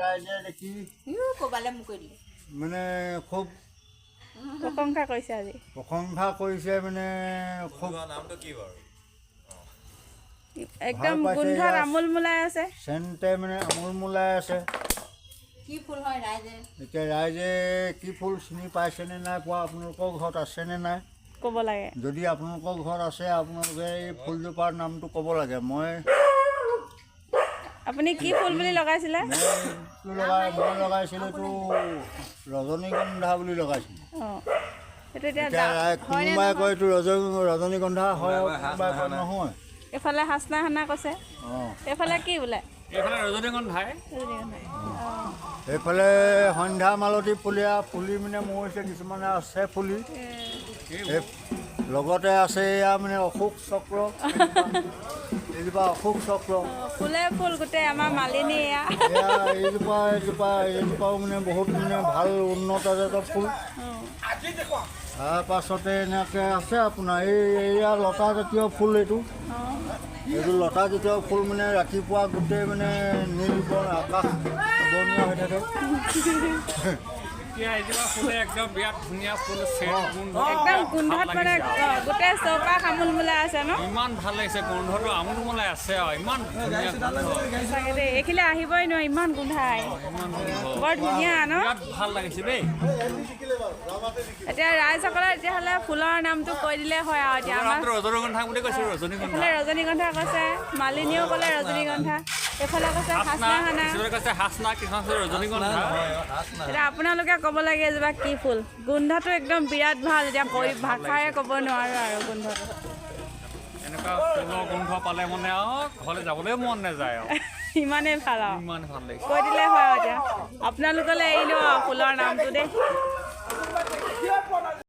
ৰাইজে দেখি মানে খুব প্ৰশংসা কৰিছে আজি প্ৰশংসা কৰিছে মানে খুব নামটো কি বাৰু একদম গোন্ধত আমোল মোলাই আছে চেণ্টে মানে আমোল মোলাই আছে কি ফুল হয় ৰাইজে এতিয়া ৰাইজে কি ফুল চিনি পাইছেনে নাই পোৱা আপোনালোকৰ ঘৰত আছেনে নাই ক'ব লাগে যদি আপোনালোকৰ ঘৰত আছে আপোনালোকে এই ফুলজোপাৰ নামটো ক'ব লাগে মই আপুনি কি ফুল বুলি লগাইছিলে মই লগাইছিলোঁতো ৰজনীগন্ধা বুলি লগাইছিলোঁ অঁ সেইটো এতিয়া কোনোবাই কয় এইটো ৰজনীগন্ধা হয় কোনোবাই কয় নহয় এইফালে হাচনা হানা কৈছে অঁ এইফালে কি বোলে এইফালে ৰজনীগন্ধাই এইফালে সন্ধ্যা মালতী ফুলি মানে মৰিছে কিছুমানে আছে ফুলি লগতে আছে এয়া মানে অশোক চক্ৰ এইজোপা অশোক চক্ৰ ফুলে ফুল গোটেই আমাৰ মালিনী এয়া এইজোপাও মানে বহুত মানে ভাল উন্নত জাতৰ ফুল তাৰপাছতে এনেকৈ আছে আপোনাৰ এয়া লতা জাতীয় ফুল এইটো লতা জাতীয় ফুল মানে ৰাতিপুৱা গোটেই মানে নীল আকাশ বৰণীয়া হৈ থাকে এতিয়া এজোপা ফুলে একদম বিৰাট ধুনীয়া ফুল একদম গোন্ধত মানে গোটেই চৌপাশ আমোল মোলাই আছে ন ইমান ভাল লাগিছে গোন্ধটো আমোল মোলাই আছে আৰু ইমান ধুনীয়া সঁচাকৈ দেই এইখিলে আহিবই নোৱাৰি ইমান গোন্ধাই বৰ ধুনীয়া ন বিৰাট ভাল লাগিছে দেই এতিয়া ৰাইজসকলে তেতিয়াহ'লে ফুলৰ নামটো কৈ দিলে হয় আৰু এতিয়া আমাৰ ৰজনীগন্ধা বুলি কৈছোঁ এইফালে ৰজনীগন্ধা কৈছে মালিনীয়েও ক'লে ৰজনীগন্ধা এইফালে কৈছে হাচনা হানা কৈছে হাচনা কিছুমান ৰজনীগন্ধা এতিয়া আপোনালোকে ক'ব লাগে এজোপা কি ফুল গোন্ধটো একদম বিৰাট ভাল এতিয়া ভাষাৰে ক'ব নোৱাৰোঁ আৰু গোন্ধটো এনেকুৱা ফুলৰ গোন্ধ পালে মানে আৰু ঘৰলৈ যাবলৈ মন নাযায় আৰু ইমানেই ভাল আৰু ইমান ভাল লাগিছে কৈ দিলে হয় আৰু এতিয়া আপোনালোকলৈ এৰিলোঁ আৰু ফুলৰ নামটো দেই